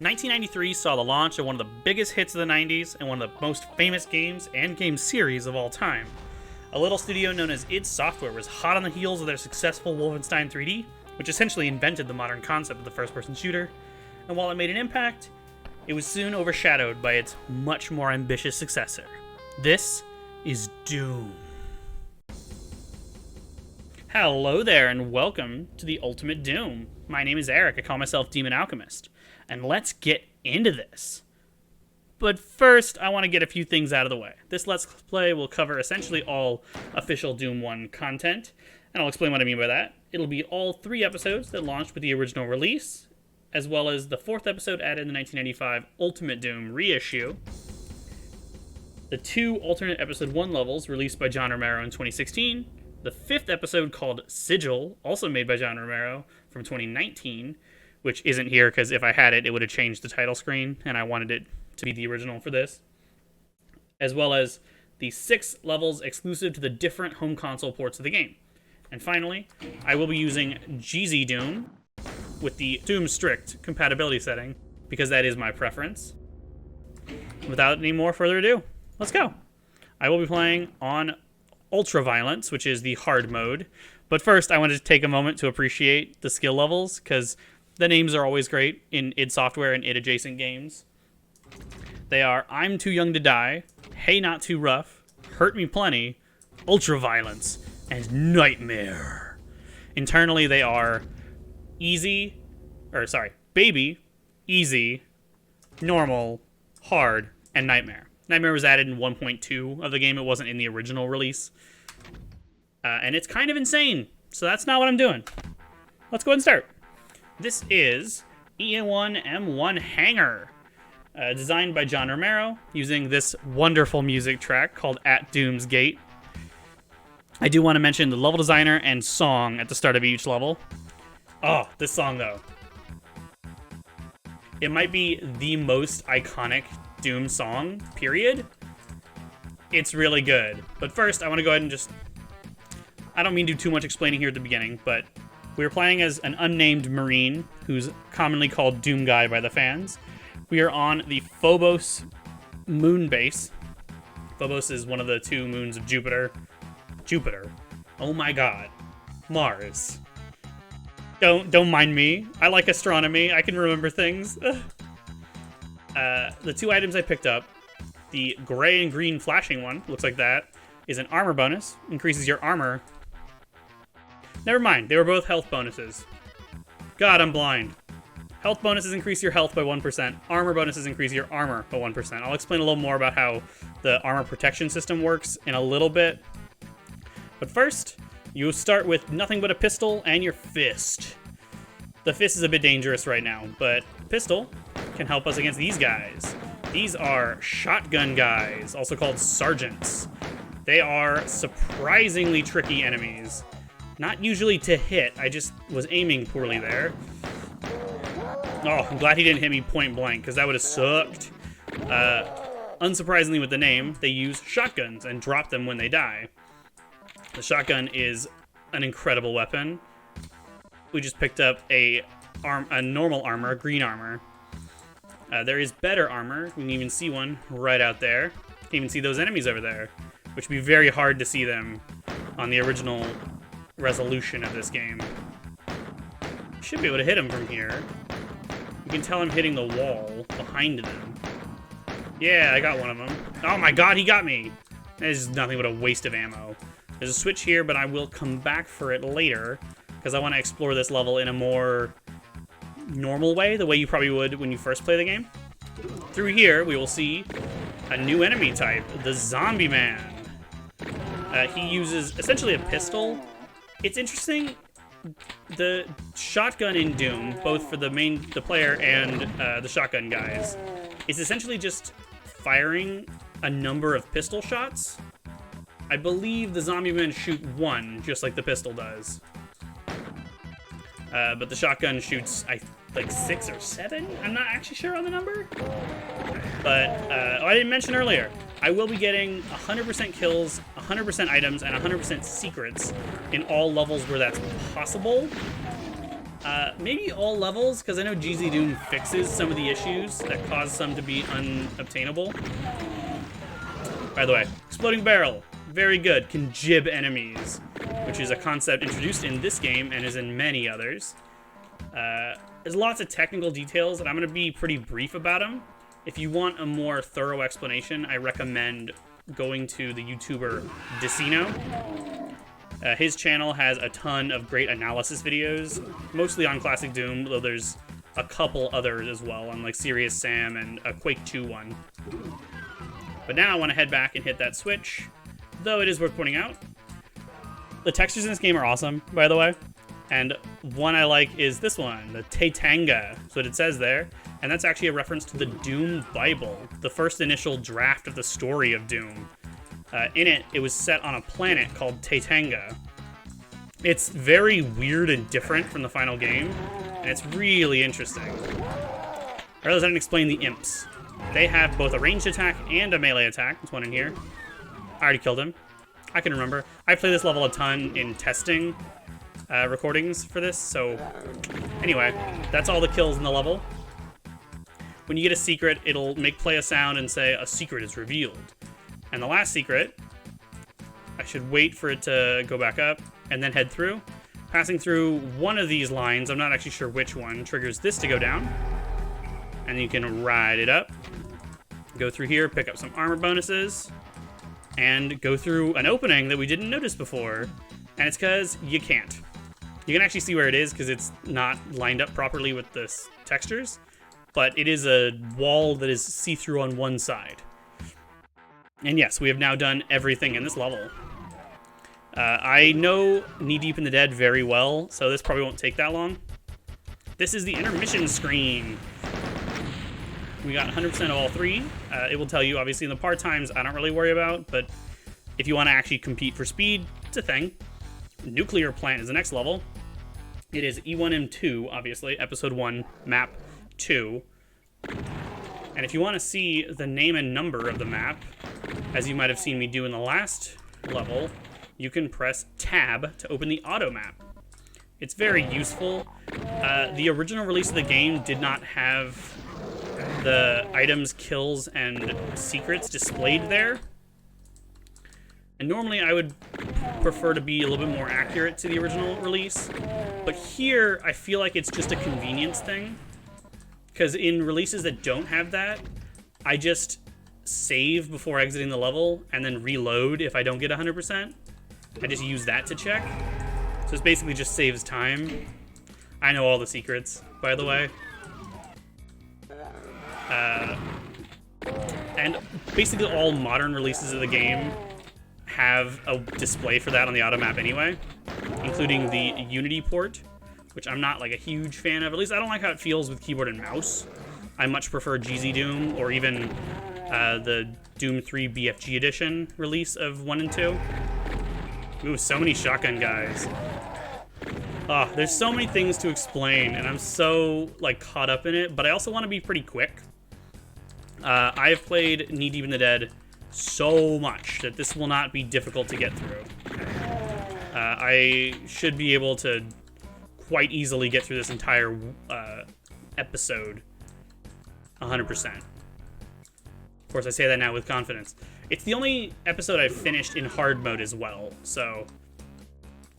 1993 saw the launch of one of the biggest hits of the 90s and one of the most famous games and game series of all time. A little studio known as id Software was hot on the heels of their successful Wolfenstein 3D, which essentially invented the modern concept of the first-person shooter, and while it made an impact, it was soon overshadowed by its much more ambitious successor. This is Doom. Hello there, and welcome to the Ultimate Doom. My name is Eric, I call myself Demon Alchemist, and let's get into this. But first, I want to get a few things out of the way. This Let's Play will cover essentially all official Doom 1 content, and I'll explain what I mean by that. It'll be all 3 episodes that launched with the original release, as well as the 4th episode added in the 1995 Ultimate Doom reissue, the 2 alternate Episode 1 levels released by John Romero in 2016, the 5th episode called Sigil, also made by John Romero from 2019, which isn't here because if I had it, it would have changed the title screen, and I wanted it to be the original for this, as well as the 6 levels exclusive to the different home console ports of the game. And finally, I will be using GZ Doom with the Doom Strict compatibility setting, because that is my preference. Without any more further ado, let's go. I will be playing on Ultra Violence, which is the hard mode. But first, I wanted to take a moment to appreciate the skill levels, because the names are always great in id Software and id adjacent games. They are I'm Too Young to Die, Hey Not Too Rough, Hurt Me Plenty, Ultra Violence, and Nightmare. Internally, they are Baby, Easy, Normal, Hard, and Nightmare. Nightmare was added in 1.2 of the game. It wasn't in the original release. And it's kind of insane, so that's not what I'm doing. Let's go ahead and start. This is E1M1 Hangar, designed by John Romero, using this wonderful music track called At Doom's Gate. I do want to mention the level designer and song at the start of each level. Oh, this song, though. It might be the most iconic Doom song, period. It's really good. But first, I want to go ahead and I don't mean to do too much explaining here at the beginning, but we're playing as an unnamed Marine, who's commonly called Doom Guy by the fans. We are on the Phobos moon base. Phobos is one of the 2 moons of Jupiter. Oh my god. Mars. Don't mind me. I like astronomy. I can remember things. The 2 items I picked up, the gray and green flashing one, looks like that, is an armor bonus, increases your armor. Never mind, they were both health bonuses. God, I'm blind. Health bonuses increase your health by 1%. Armor bonuses increase your armor by 1%. I'll explain a little more about how the armor protection system works in a little bit. But first, you start with nothing but a pistol and your fist. The fist is a bit dangerous right now, but pistol can help us against these guys. These are shotgun guys, also called sergeants. They are surprisingly tricky enemies. Not usually to hit, I just was aiming poorly there. Oh, I'm glad he didn't hit me point blank, because that would have sucked. Unsurprisingly with the name, they use shotguns and drop them when they die. The shotgun is an incredible weapon. We just picked up a normal armor, green armor. There is better armor. We can even see one right out there. You can even see those enemies over there, which would be very hard to see them on the original resolution of this game. Should be able to hit them from here. You can tell I'm hitting the wall behind them. Yeah, I got one of them. Oh my god, he got me! That is nothing but a waste of ammo. There's a switch here, but I will come back for it later, because I want to explore this level in a more normal way, the way you probably would when you first play the game. Through here, we will see a new enemy type, the Zombie Man. He uses essentially a pistol. It's interesting, the shotgun in Doom, both for the player and the shotgun guys, is essentially just firing a number of pistol shots. I believe the zombie men shoot 1, just like the pistol does. But the shotgun shoots, like 6 or 7? I'm not actually sure on the number. But, I didn't mention earlier, I will be getting 100% kills, 100% items, and 100% secrets in all levels where that's possible. Maybe all levels, because I know GZ Doom fixes some of the issues that cause some to be unobtainable. By the way, Exploding Barrel, very good, can jib enemies, which is a concept introduced in this game and is in many others. There's lots of technical details, and I'm going to be pretty brief about them. If you want a more thorough explanation, I recommend going to the YouTuber Decino. His channel has a ton of great analysis videos, mostly on Classic Doom, though there's a couple others as well, on like Serious Sam and a Quake 2 one. But now I want to head back and hit that switch, though it is worth pointing out. The textures in this game are awesome, by the way. And one I like is this one, the Taitanga. That's what it says there. And that's actually a reference to the Doom Bible, the first initial draft of the story of Doom. In it, it was set on a planet called Taitanga. It's very weird and different from the final game, and it's really interesting. Rather than explain the imps, they have both a ranged attack and a melee attack. There's one in here. I already killed him. I can remember. I play this level a ton in testing recordings for this, so anyway, that's all the kills in the level. When you get a secret, it'll make play a sound and say, a secret is revealed. And the last secret, I should wait for it to go back up and then head through. Passing through one of these lines, I'm not actually sure which one, triggers this to go down. And you can ride it up. Go through here, pick up some armor bonuses, and go through an opening that we didn't notice before. And it's because you can't. You can actually see where it is because it's not lined up properly with the textures. But it is a wall that is see-through on one side. And yes, we have now done everything in this level. I know Knee Deep in the Dead very well, so this probably won't take that long. This is the intermission screen. We got 100% of all three. It will tell you, obviously, in the part times, I don't really worry about, but if you want to actually compete for speed, it's a thing. Nuclear Plant is the next level. It is E1M2, obviously, Episode 1, Map 2. And if you want to see the name and number of the map, as you might have seen me do in the last level, you can press Tab to open the auto map. It's very useful. The original release of the game did not have the items, kills, and secrets displayed there. And normally I would prefer to be a little bit more accurate to the original release. But here, I feel like it's just a convenience thing. Because in releases that don't have that, I just save before exiting the level and then reload if I don't get 100%. I just use that to check. So it basically just saves time. I know all the secrets, by the way. And basically all modern releases of the game have a display for that on the auto map anyway, including the Unity port, which I'm not like a huge fan of. At least I don't like how it feels with keyboard and mouse. I much prefer GZ Doom or even the Doom 3 BFG edition release of 1 and 2. Ooh, so many shotgun guys. Oh, there's so many things to explain, and I'm so like caught up in it, but I also want to be pretty quick. I've played Knee Deep in the Dead so much that this will not be difficult to get through. I should be able to quite easily get through this entire episode 100%. Of course, I say that now with confidence. It's the only episode I've finished in hard mode as well, so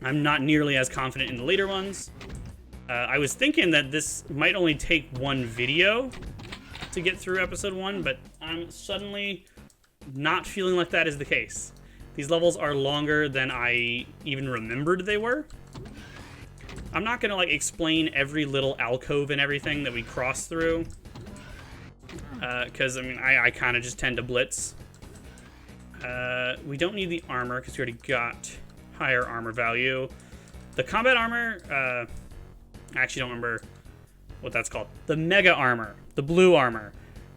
I'm not nearly as confident in the later ones. I was thinking that this might only take one video to get through episode 1, but I'm suddenly not feeling like that is the case. These levels are longer than I even remembered they were. I'm not gonna like explain every little alcove and everything that we cross through, because I mean I kind of just tend to blitz. We don't need the armor because we already got higher armor value. The combat armor, I actually don't remember what that's called. The mega armor, the blue armor,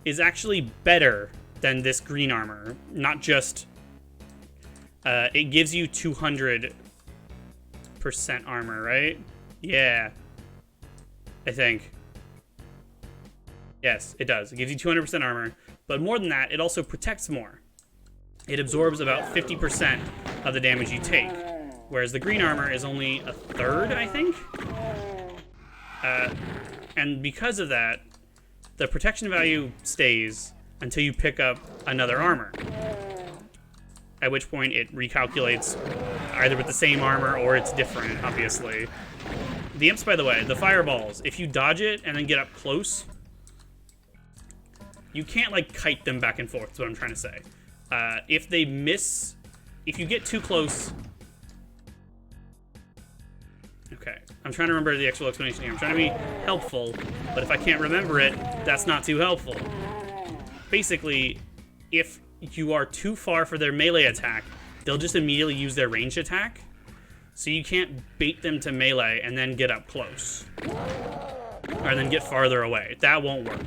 is actually better than this green armor. Not just, it gives you 200% armor, right? Yeah, I think. Yes, it does. It gives you 200% armor, but more than that, it also protects more. It absorbs about 50% of the damage you take, whereas the green armor is only a third, I think? And because of that, the protection value stays until you pick up another armor. At which point it recalculates either with the same armor or it's different, obviously. The imps, by the way, the fireballs, if you dodge it and then get up close, you can't, like, kite them back and forth, is what I'm trying to say. If they miss, if you get too close... Okay, I'm trying to remember the actual explanation here. I'm trying to be helpful, but if I can't remember it, that's not too helpful. Basically, if you are too far for their melee attack, they'll just immediately use their ranged attack. So you can't bait them to melee and then get up close. Or then get farther away. That won't work.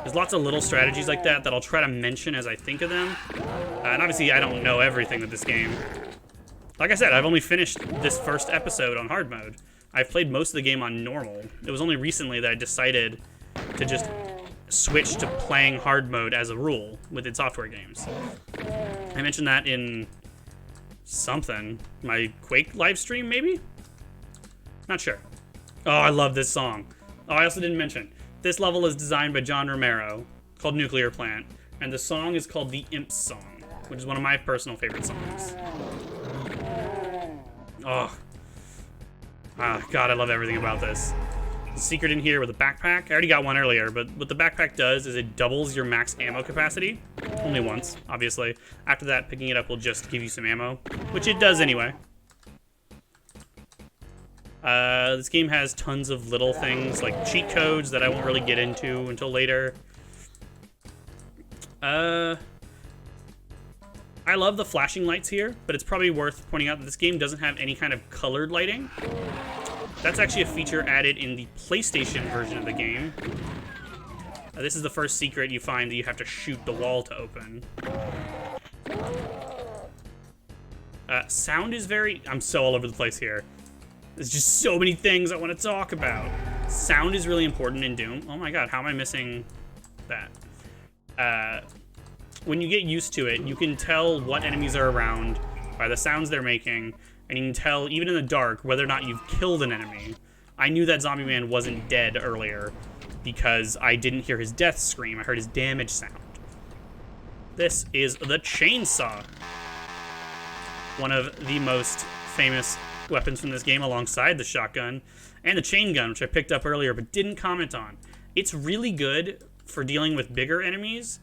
There's lots of little strategies like that that I'll try to mention as I think of them. And obviously I don't know everything with this game. Like I said, I've only finished this first episode on hard mode. I've played most of the game on normal. It was only recently that I decided to just switch to playing hard mode as a rule within software games. I mentioned that in something. My Quake live stream, maybe? Not sure. Oh, I love this song. Oh, I also didn't mention. This level is designed by John Romero, called Nuclear Plant, and the song is called the Imps Song, which is one of my personal favorite songs. Oh. Ah, God, I love everything about this. Secret in here with a backpack. I already got one earlier, but what the backpack does is it doubles your max ammo capacity. Only once, obviously. After that, picking it up will just give you some ammo, which it does anyway. This game has tons of little things, like cheat codes that I won't really get into until later. I love the flashing lights here, but it's probably worth pointing out that this game doesn't have any kind of colored lighting. That's actually a feature added in the PlayStation version of the game. This is the first secret you find that you have to shoot the wall to open. Sound is very... I'm so all over the place here. There's just so many things I want to talk about. Sound is really important in Doom. Oh my god, how am I missing that? When you get used to it, you can tell what enemies are around by the sounds they're making, and you can tell, even in the dark, whether or not you've killed an enemy. I knew that Zombie Man wasn't dead earlier because I didn't hear his death scream. I heard his damage sound. This is the chainsaw. One of the most famous weapons from this game alongside the shotgun and the chain gun, which I picked up earlier but didn't comment on. It's really good for dealing with bigger enemies,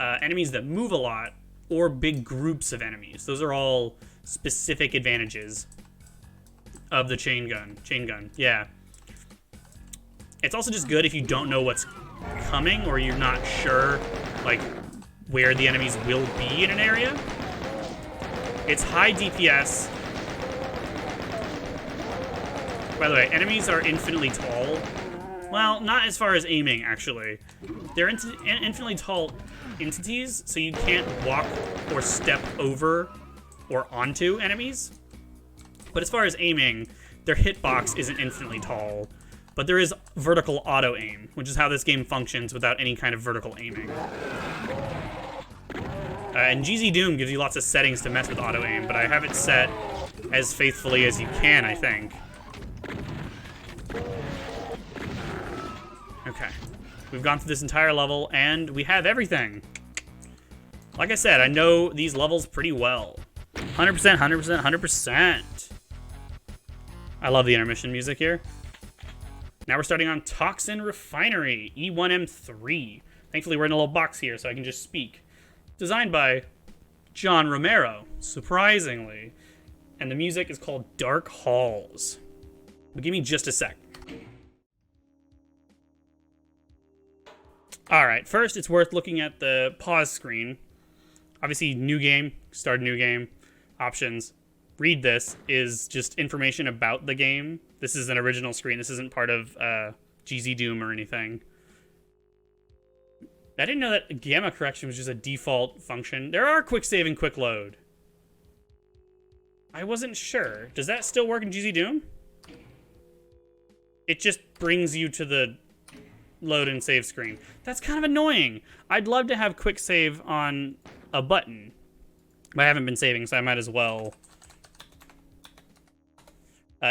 enemies that move a lot, or big groups of enemies. Those are all specific advantages of the chain gun, yeah. It's also just good if you don't know what's coming or you're not sure, like, where the enemies will be in an area. It's high DPS. By the way, enemies are infinitely tall. Well, not as far as aiming, actually. They're infinitely tall entities, so you can't walk or step over or onto enemies. But as far as aiming, their hitbox isn't infinitely tall. But there is vertical auto-aim, which is how this game functions without any kind of vertical aiming. And GZ Doom gives you lots of settings to mess with auto-aim, but I have it set as faithfully as you can, I think. Okay. We've gone through this entire level, and we have everything. Like I said, I know these levels pretty well. 100%, 100%, 100%. I love the intermission music here. Now we're starting on Toxin Refinery, E1M3. Thankfully, we're in a little box here, so I can just speak. Designed by John Romero, surprisingly. And the music is called Dark Halls. But give me just a sec. Alright, first it's worth looking at the pause screen. Obviously, new game, start a new game, options. Read this is just information about the game. This is an original screen. This isn't part of GZ Doom or anything. I didn't know that gamma correction was just a default function. There are quick save and quick load. I wasn't sure. Does that still work in GZ Doom? It just brings you to the load and save screen. That's kind of annoying. I'd love to have quick save on a button. But I haven't been saving, so I might as well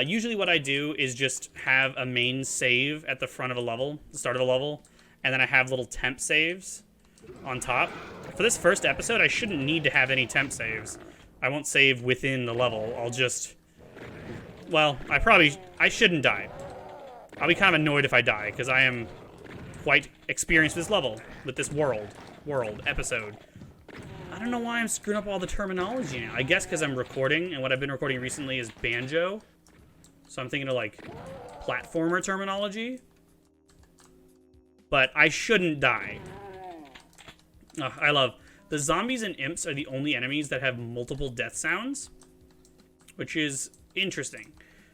Usually what I do is just have a main save at the front of a level, the start of a level, and then I have little temp saves on top. For this first episode, I shouldn't need to have any temp saves. I won't save within the level. I'll just... Well, I shouldn't die. I'll be kind of annoyed if I die, because I am quite experienced with this level, with this episode. I don't know why I'm screwing up all the terminology now. I guess because I'm recording, and what I've been recording recently is banjo. So I'm thinking of, like, platformer terminology. But I shouldn't die. Oh, I love... The zombies and imps are the only enemies that have multiple death sounds, which is interesting.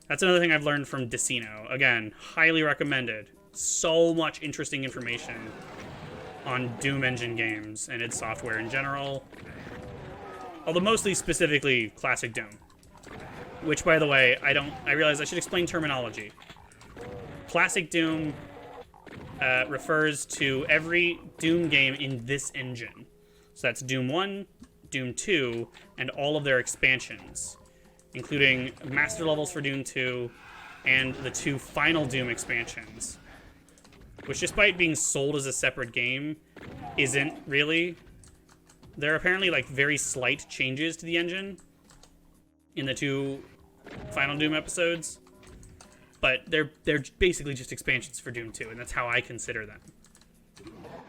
That's another thing I've learned from Decino. Again, highly recommended. So much interesting information on Doom Engine games and its software in general. Although mostly specifically Classic Doom. Which, by the way, I realize I should explain terminology. Classic Doom refers to every Doom game in this engine. So that's Doom 1, Doom 2, and all of their expansions, including master levels for Doom 2 and the 2 final Doom expansions, which, despite being sold as a separate game, isn't really. There are apparently, like, very slight changes to the engine in the 2 final Doom episodes, but they're basically just expansions for Doom 2, and that's how I consider them.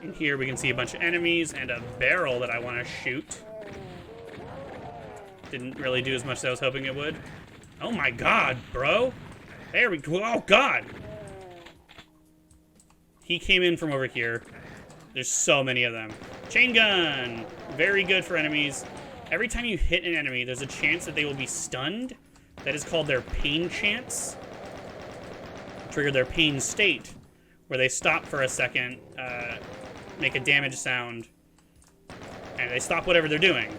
In here we can see a bunch of enemies and a barrel that I want to shoot. Didn't really do as much as I was hoping it would. Oh my god, bro! There we go. Oh god! He came in from over here. There's so many of them. Chain gun! Very good for enemies. Every time you hit an enemy, there's a chance that they will be stunned. That is called their pain chance. Trigger their pain state, where they stop for a second, make a damage sound, and they stop whatever they're doing.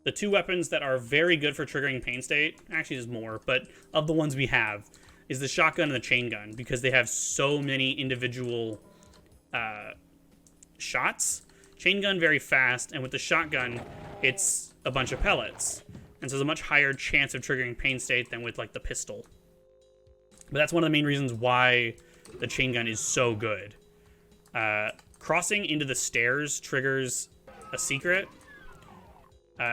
The 2 weapons that are very good for triggering pain state, actually there's more, but of the ones we have, is the shotgun and the chain gun, because they have so many individual shots. Chain gun very fast, and with the shotgun, it's a bunch of pellets. And so there's a much higher chance of triggering pain state than with, like, the pistol. But that's one of the main reasons why the chain gun is so good. Crossing into the stairs triggers a secret.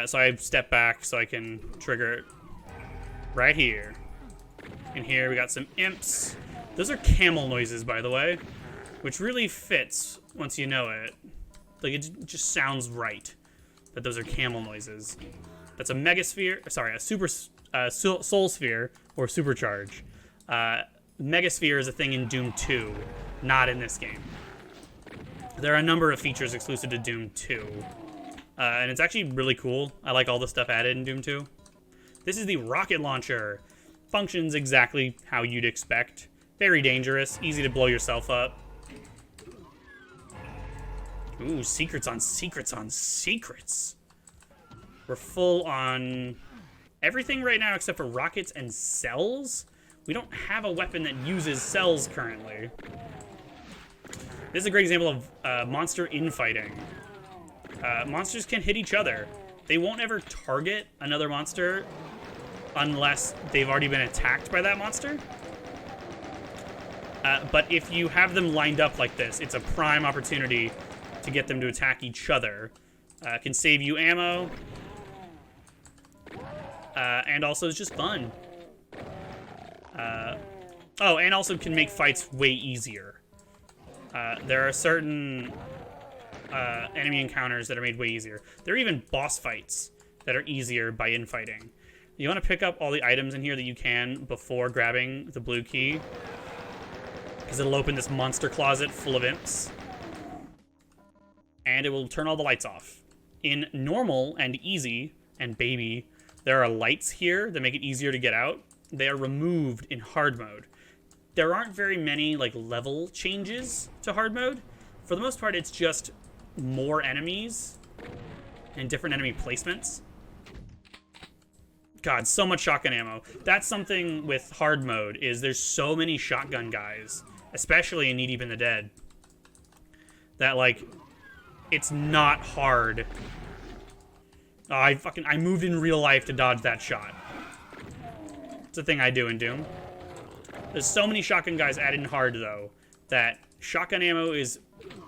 So I step back so I can trigger it right here. And here we got some imps. Those are camel noises, by the way, which really fits once you know it. Like, it just sounds right that those are camel noises. That's a megasphere, sorry, a super soul sphere or supercharge. Megasphere is a thing in Doom 2, not in this game. There are a number of features exclusive to Doom 2, and it's actually really cool. I like all the stuff added in Doom 2. This is the rocket launcher. Functions exactly how you'd expect. Very dangerous, easy to blow yourself up. Ooh, secrets on secrets on secrets. We're full on everything right now except for rockets and cells. We don't have a weapon that uses cells currently. This is a great example of monster infighting. Monsters can hit each other. They won't ever target another monster unless they've already been attacked by that monster. But if you have them lined up like this, it's a prime opportunity to get them to attack each other. Can save you ammo. And also it's just fun. Oh, and also can make fights way easier. There are certain enemy encounters that are made way easier. There are even boss fights that are easier by infighting. You want to pick up all the items in here that you can before grabbing the blue key, because it'll open this monster closet full of imps. And it will turn all the lights off. In normal and easy and baby, there are lights here that make it easier to get out. They are removed in hard mode. There aren't very many, like, level changes to hard mode. For the most part, it's just more enemies and different enemy placements. God, so much shotgun ammo. That's something with hard mode, is there's so many shotgun guys, especially in Knee Deep in the Dead, that, like, it's not hard. Oh, I moved in real life to dodge that shot. It's a thing I do in Doom. There's so many shotgun guys added in hard, though, that shotgun ammo is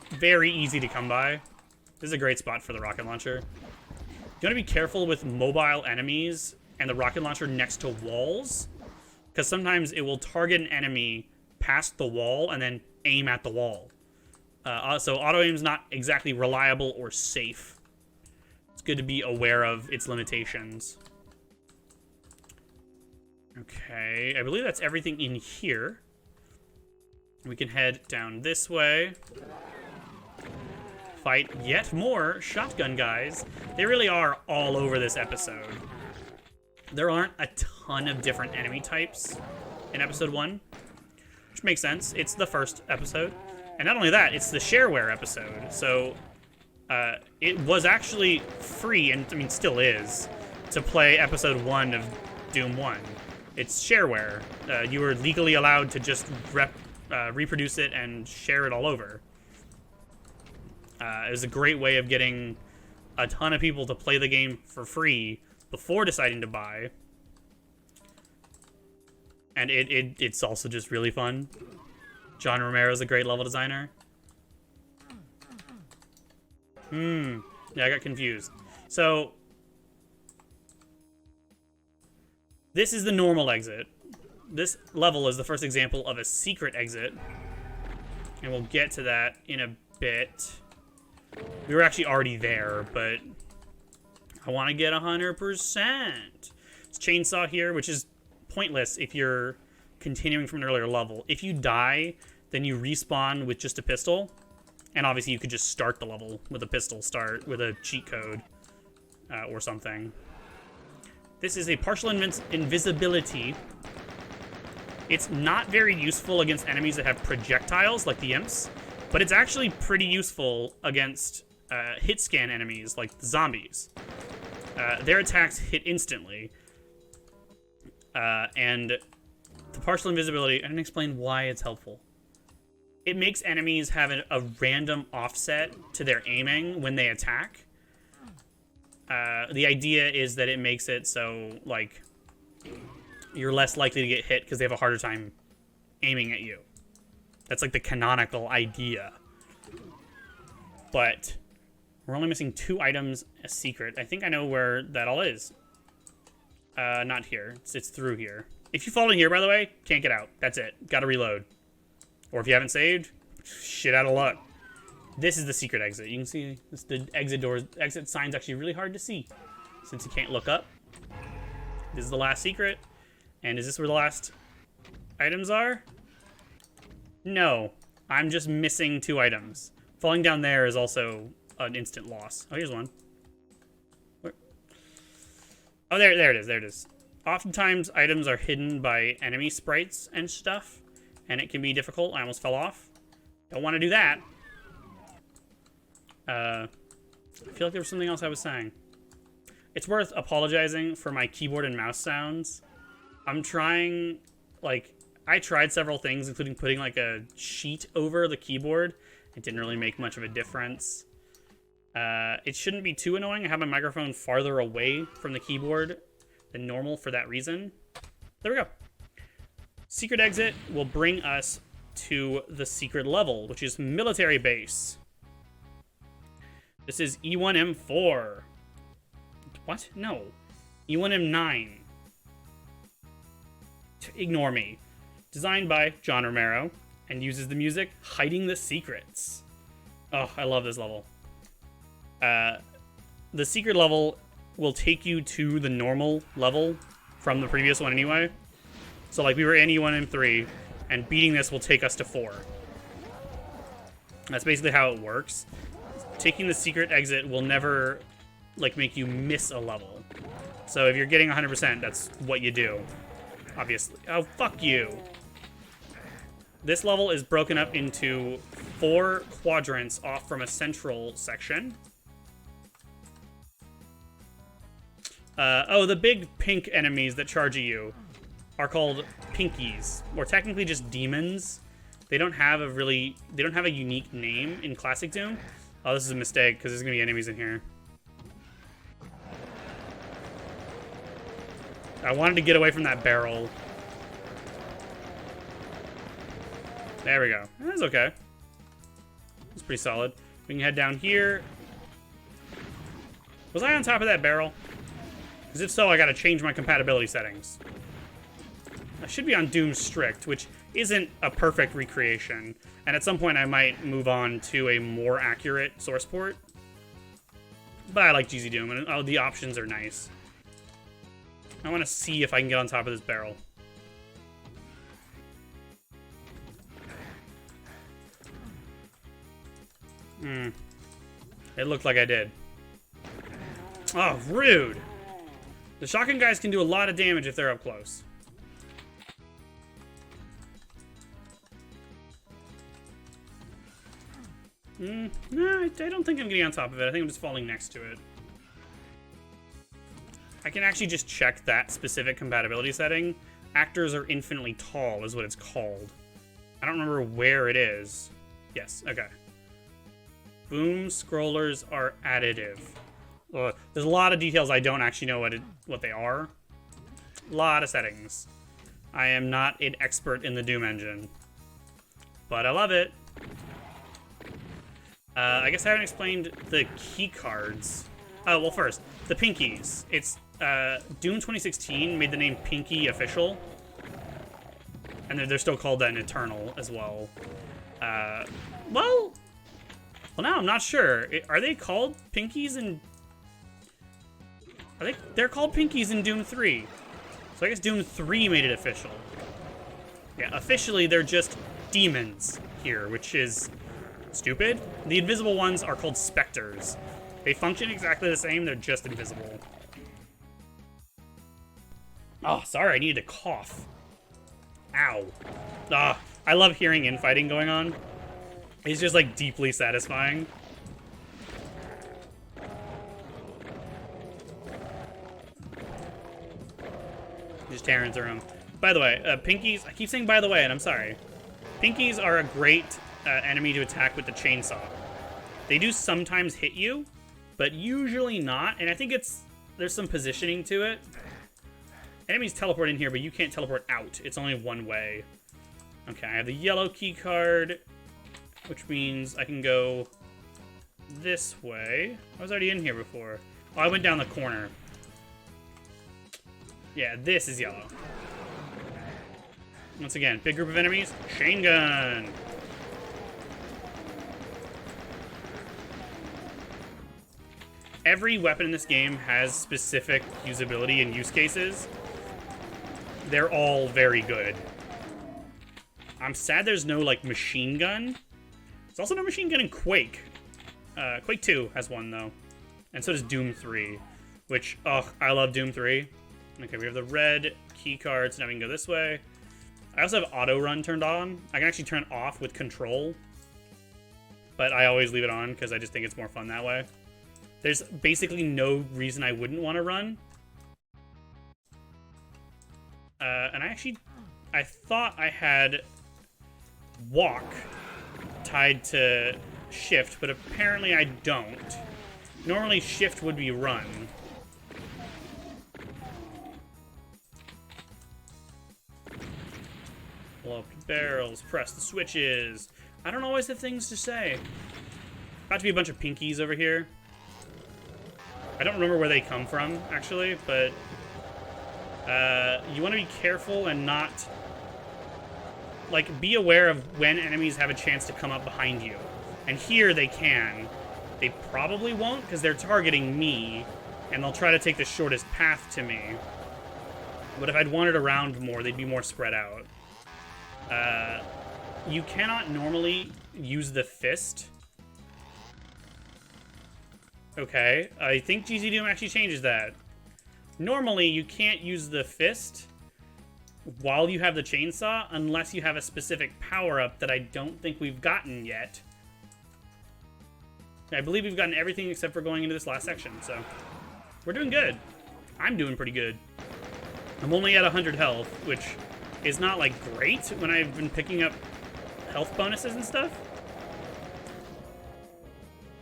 very easy to come by. This is a great spot for the rocket launcher. You want to be careful with mobile enemies and the rocket launcher next to walls, because sometimes it will target an enemy past the wall and then aim at the wall. So auto-aim is not exactly reliable or safe. It's good to be aware of its limitations. Okay, I believe that's everything in here. We can head down this way. Fight yet more shotgun guys. They really are all over this episode. There aren't a ton of different enemy types in episode 1, which makes sense. It's the first episode. And not only that, it's the shareware episode. So it was actually free, and I mean still is, to play episode 1 of Doom 1. It's shareware. You were legally allowed to just reproduce it and share it all over. It was a great way of getting a ton of people to play the game for free before deciding to buy. And it's also just really fun. John Romero's a great level designer. Yeah, I got confused. So, this is the normal exit. This level is the first example of a secret exit. And we'll get to that in a bit. We were actually already there, but I want to get 100%. It's chainsaw here, which is pointless if you're continuing from an earlier level. If you die, then you respawn with just a pistol. And obviously you could just start the level with a pistol start, with a cheat code or something. This is a partial invisibility. It's not very useful against enemies that have projectiles, like the imps, but it's actually pretty useful against hit scan enemies, like the zombies. Their attacks hit instantly. And the partial invisibility, I didn't explain why it's helpful. It makes enemies have a random offset to their aiming when they attack. The idea is that it makes it so, like, you're less likely to get hit because they have a harder time aiming at you. That's like the canonical idea. But we're only missing 2 items, a secret. I think I know where that all is. Not here. It's through here. If you fall in here, by the way, can't get out. That's it. Gotta reload. Or if you haven't saved, shit out of luck. This is the secret exit. You can see the exit sign's actually really hard to see since you can't look up. This is the last secret. And is this where the last items are? No. I'm just missing 2 items. Falling down there is also an instant loss. Oh, here's one. Where? Oh, there it is. There it is. Oftentimes, items are hidden by enemy sprites and stuff, and it can be difficult. I almost fell off. Don't want to do that. I feel like there was something else I was saying. It's worth apologizing for my keyboard and mouse sounds. I'm trying, like, I tried several things, including putting, like, a sheet over the keyboard. It didn't really make much of a difference. It shouldn't be too annoying. I have my microphone farther away from the keyboard than normal for that reason. There we go. Secret exit will bring us to the secret level, which is military base. This is E1M4. What? No. E1M9. Ignore me. Designed by John Romero and uses the music Hiding the Secrets. Oh, I love this level. The secret level will take you to the normal level from the previous one anyway. So, like, we were in E1M3, and beating this will take us to 4. That's basically how it works. Taking the secret exit will never, like, make you miss a level. So if you're getting 100%, that's what you do, obviously. Oh, fuck you. This level is broken up into 4 quadrants off from a central section. Oh, the big pink enemies that charge at you are called pinkies, or technically just demons. They don't have a unique name in Classic Doom. Oh, this is a mistake, because there's going to be enemies in here. I wanted to get away from that barrel. There we go. That's okay. It's pretty solid. We can head down here. Was I on top of that barrel? Because if so, I gotta change my compatibility settings. I should be on Doom Strict, which isn't a perfect recreation. And at some point I might move on to a more accurate source port. But I like GZ Doom, and the options are nice. I want to see if I can get on top of this barrel. It looked like I did. Oh, rude! The shotgun guys can do a lot of damage if they're up close. No, I don't think I'm getting on top of it. I think I'm just falling next to it. I can actually just check that specific compatibility setting. Actors are infinitely tall is what it's called. I don't remember where it is. Yes, okay. Boom scrollers are additive. There's a lot of details I don't actually know what they are. A lot of settings. I am not an expert in the Doom engine. But I love it. I guess I haven't explained the key cards. Oh, well, first, the pinkies. It's Doom 2016 made the name Pinky official. And they're still called that in Eternal as well. Well, now I'm not sure. Are they called pinkies in... They're called pinkies in Doom 3. So I guess Doom 3 made it official. Yeah, officially they're just demons here, which is stupid. The invisible ones are called specters. They function exactly the same, they're just invisible. Oh, sorry, I needed to cough. Ow. I love hearing infighting going on. It's just, like, deeply satisfying. Just tearing through them. By the way, pinkies, I keep saying by the way, and I'm sorry. Pinkies are a great enemy to attack with the chainsaw. They do sometimes hit you, but usually not, and I think there's some positioning to it. Enemies teleport in here, but you can't teleport out. It's only one way. Okay, I have the yellow key card, which means I can go this way. I was already in here before. Oh, I went down the corner. Yeah, this is yellow. Once again, big group of enemies. Chain gun. Every weapon in this game has specific usability and use cases. They're all very good. I'm sad there's no, like, machine gun. There's also no machine gun in Quake. Quake 2 has one, though. And so does Doom 3, which, I love Doom 3. Okay, we have the red key cards. Now we can go this way. I also have auto run turned on. I can actually turn it off with control, but I always leave it on because I just think it's more fun that way. There's basically no reason I wouldn't want to run. And I thought I had walk tied to shift, but apparently I don't. Normally shift would be run. Blow up the barrels, press the switches. I don't always have things to say. About to be a bunch of pinkies over here. I don't remember where they come from, actually, but you want to be careful and not, like, be aware of when enemies have a chance to come up behind you. And here they can. They probably won't because they're targeting me, and they'll try to take the shortest path to me. But if I'd wanted around more, they'd be more spread out. You cannot normally use the fist. Okay, I think GZ Doom actually changes that. Normally, you can't use the fist while you have the chainsaw unless you have a specific power-up that I don't think we've gotten yet. I believe we've gotten everything except for going into this last section, so we're doing good. I'm doing pretty good. I'm only at 100 health, which is not, like, great when I've been picking up health bonuses and stuff.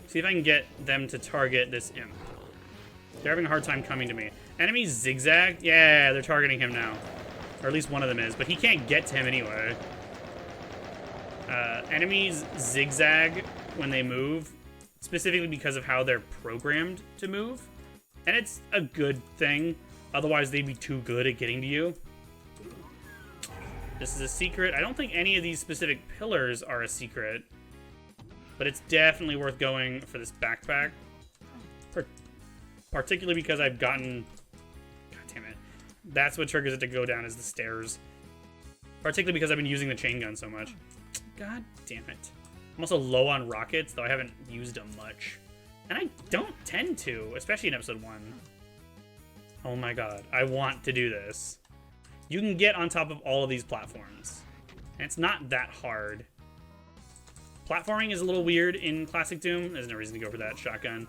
See if I can get them to target this imp. They're having a hard time coming to me. Enemies zigzag? Yeah, they're targeting him now. Or at least one of them is, but he can't get to him anyway. Enemies zigzag when they move, specifically because of how they're programmed to move. And it's a good thing, otherwise they'd be too good at getting to you. This is a secret. I don't think any of these specific pillars are a secret, but it's definitely worth going for this backpack. Particularly because I've gotten... God damn it. That's what triggers it to go down, is the stairs. Particularly because I've been using the chain gun so much. God damn it. I'm also low on rockets, though I haven't used them much. And I don't tend to, especially in episode 1. Oh my god, I want to do this. You can get on top of all of these platforms. And it's not that hard. Platforming is a little weird in Classic Doom. There's no reason to go for that shotgun.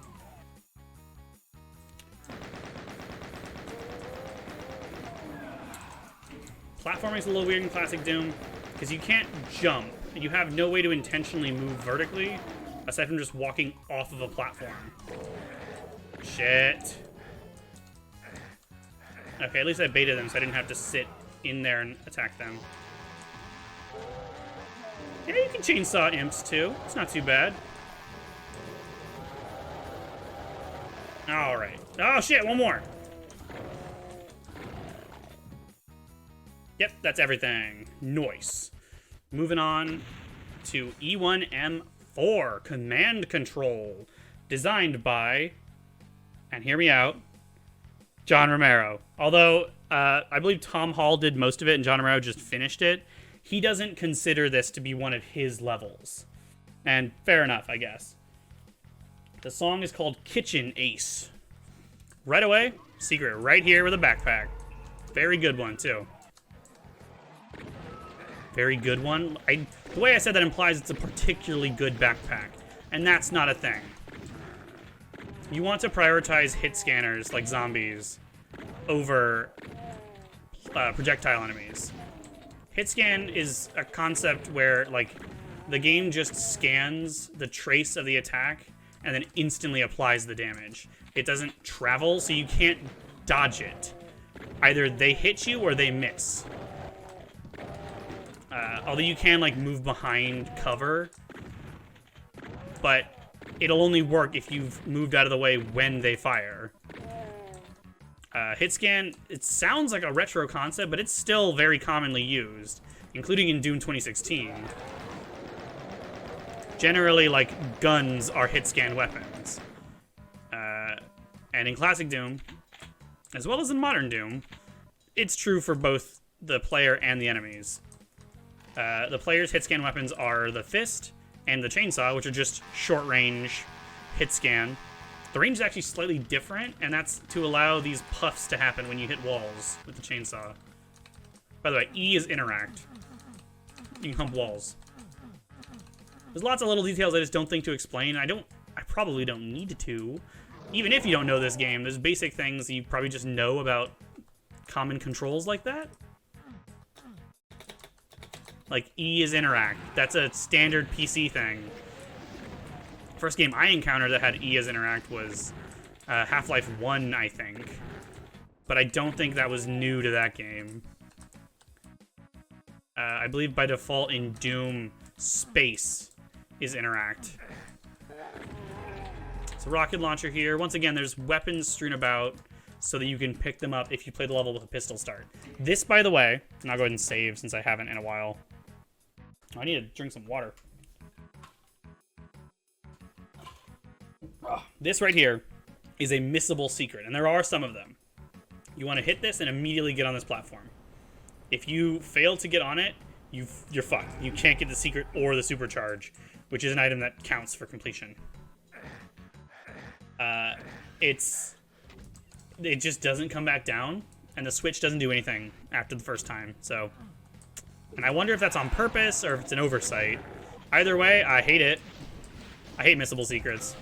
Platforming is a little weird in Classic Doom because you can't jump, and you have no way to intentionally move vertically aside from just walking off of a platform. Shit. Okay, at least I baited them so I didn't have to sit in there and attack them. Yeah, you can chainsaw imps too. It's not too bad. Alright. Oh shit, one more. Yep, that's everything. Nice. Moving on to E1M4 Command Control. Designed by, and hear me out, John Romero. Although, I believe Tom Hall did most of it and John Romero just finished it, he doesn't consider this to be one of his levels. And fair enough, I guess. The song is called Kitchen Ace. Right away, secret right here with a backpack. Very good one, too. Very good one. The way I said that implies it's a particularly good backpack, and that's not a thing. You want to prioritize hit scanners, like zombies, over projectile enemies. Hit scan is a concept where, like, the game just scans the trace of the attack and then instantly applies the damage. It doesn't travel, so you can't dodge it. Either they hit you or they miss. Although you can, like, move behind cover, but it'll only work if you've moved out of the way when they fire. Hit scan, it sounds like a retro concept, but it's still very commonly used, including in Doom 2016. Generally, like, guns are hit scan weapons. And in Classic Doom, as well as in Modern Doom, it's true for both the player and the enemies. The player's hit scan weapons are the fist and the chainsaw, which are just short-range hit scan. The range is actually slightly different, and that's to allow these puffs to happen when you hit walls with the chainsaw. By the way, E is interact. You can hump walls. There's lots of little details I just don't think to explain. I probably don't need to. Even if you don't know this game, there's basic things you probably just know about common controls like that. Like, E is interact. That's a standard PC thing. First game I encountered that had E as interact was Half-Life 1, I think. But I don't think that was new to that game. I believe by default in Doom, space is interact. So rocket launcher here. Once again, there's weapons strewn about so that you can pick them up if you play the level with a pistol start. This, by the way, and I'll go ahead and save since I haven't in a while. I need to drink some water. This right here is a missable secret, and there are some of them. You want to hit this and immediately get on this platform. If you fail to get on it, you're fucked. You can't get the secret or the supercharge, which is an item that counts for completion. It just doesn't come back down, and the switch doesn't do anything after the first time, so... And I wonder if that's on purpose or if it's an oversight. Either way, I hate it. I hate missable secrets.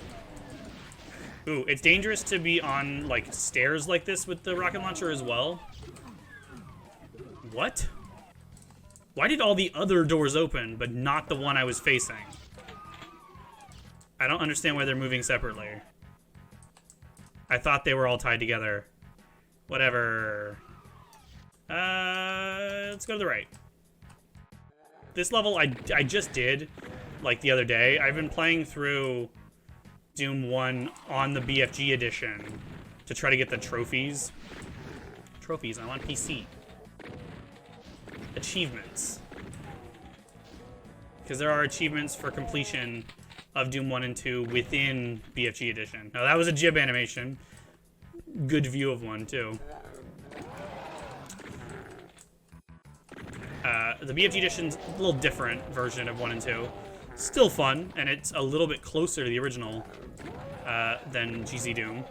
Ooh, it's dangerous to be on, like, stairs like this with the rocket launcher as well. What? Why did all the other doors open, but not the one I was facing? I don't understand why they're moving separately. I thought they were all tied together. Whatever. Let's go to the right. This level I just did, like, the other day. I've been playing through Doom 1 on the BFG edition to try to get the trophies. Trophies, I'm on PC. Achievements. Because there are achievements for completion of Doom 1 and 2 within BFG edition. Now, that was a jib animation. Good view of one, too. The BFG edition's a little different version of 1 and 2. Still fun, and it's a little bit closer to the original than GZ Doom.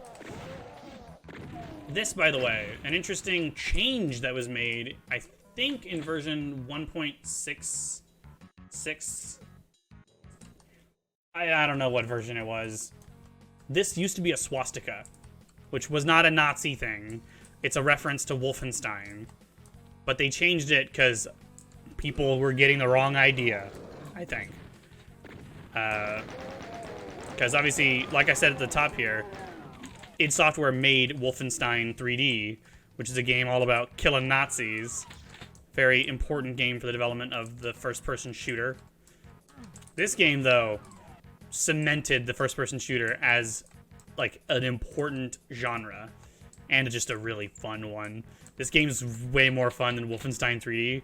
This, by the way, an interesting change that was made, I think in version 1.66. I don't know what version it was. This used to be a swastika, which was not a Nazi thing. It's a reference to Wolfenstein. But they changed it because people were getting the wrong idea, I think. Because obviously, like I said at the top here, id Software made Wolfenstein 3D, which is a game all about killing Nazis. Very important game for the development of the first-person shooter. This game, though, cemented the first-person shooter as, like, an important genre. And just a really fun one. This game's way more fun than Wolfenstein 3D.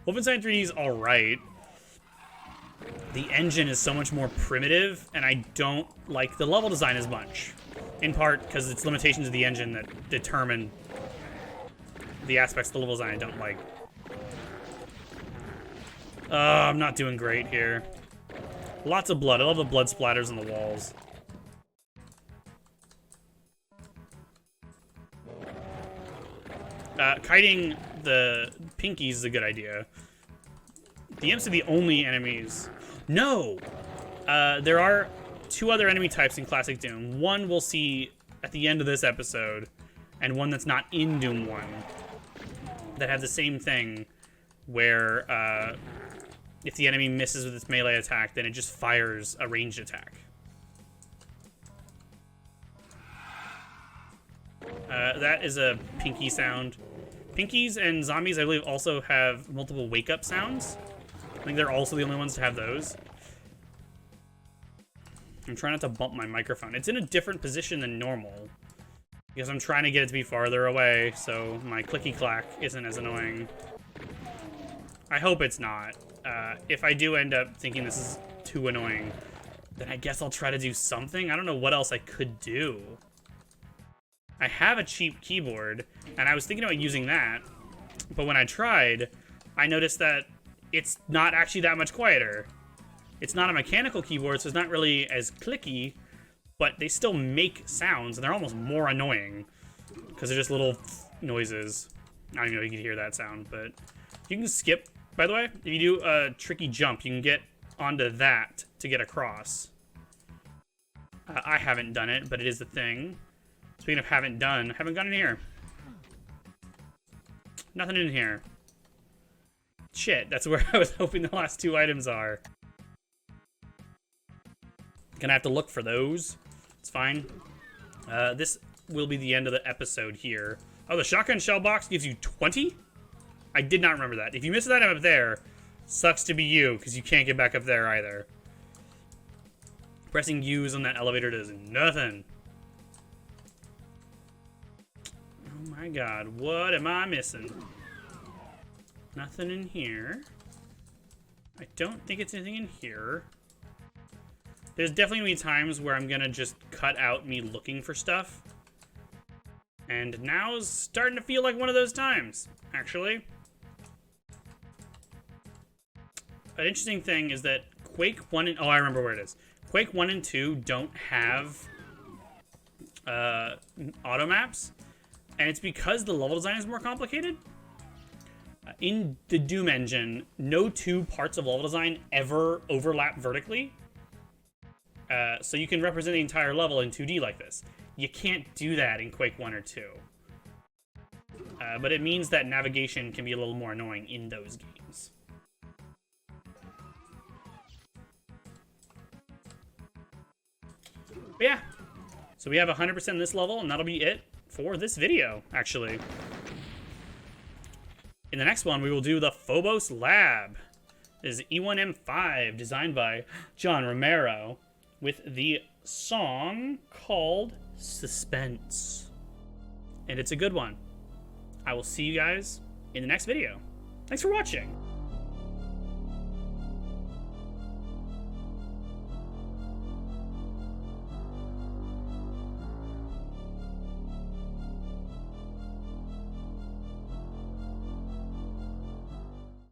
Wolfenstein 3D is alright. The engine is so much more primitive, and I don't like the level design as much. In part because it's limitations of the engine that determine the aspects of the level design I don't like. I'm not doing great here. Lots of blood. I love the blood splatters on the walls. Kiting the pinkies is a good idea. The imps are the only enemies. No! There are two other enemy types in Classic Doom. One we'll see at the end of this episode, and one that's not in Doom 1. That have the same thing, where if the enemy misses with its melee attack, then it just fires a ranged attack. That is a pinky sound. Pinkies and zombies, I believe, also have multiple wake-up sounds. I think they're also the only ones to have those. I'm trying not to bump my microphone. It's in a different position than normal, because I'm trying to get it to be farther away, so my clicky-clack isn't as annoying. I hope it's not. If I do end up thinking this is too annoying, then I guess I'll try to do something. I don't know what else I could do. I have a cheap keyboard, and I was thinking about using that, but when I tried, I noticed that it's not actually that much quieter. It's not a mechanical keyboard, so it's not really as clicky, but they still make sounds, and they're almost more annoying, because they're just little noises. I don't even know if you can hear that sound, but you can skip, by the way. If you do a tricky jump, you can get onto that to get across. I haven't done it, but it is the thing. Speaking of haven't gone in here. Nothing in here. Shit, that's where I was hoping the last two items are. Gonna have to look for those. It's fine. This will be the end of the episode here. Oh, the shotgun shell box gives you 20? I did not remember that. If you missed that up there, sucks to be you, because you can't get back up there either. Pressing U's on that elevator does nothing. Oh my god, what am I missing? Nothing in here. I don't think it's anything in here. There's definitely gonna be times where I'm gonna just cut out me looking for stuff. And now's starting to feel like one of those times, actually. An interesting thing is that Quake 1 and... Oh, I remember where it is. Quake 1 and 2 don't have auto maps. And it's because the level design is more complicated. In the Doom engine, no two parts of level design ever overlap vertically. So you can represent the entire level in 2D like this. You can't do that in Quake 1 or 2. But it means that navigation can be a little more annoying in those games. But yeah. So we have 100% in this level, and that'll be it for this video, actually. In the next one, we will do the Phobos Lab. This is E1M5, designed by John Romero, with the song called Suspense. And it's a good one. I will see you guys in the next video. Thanks for watching.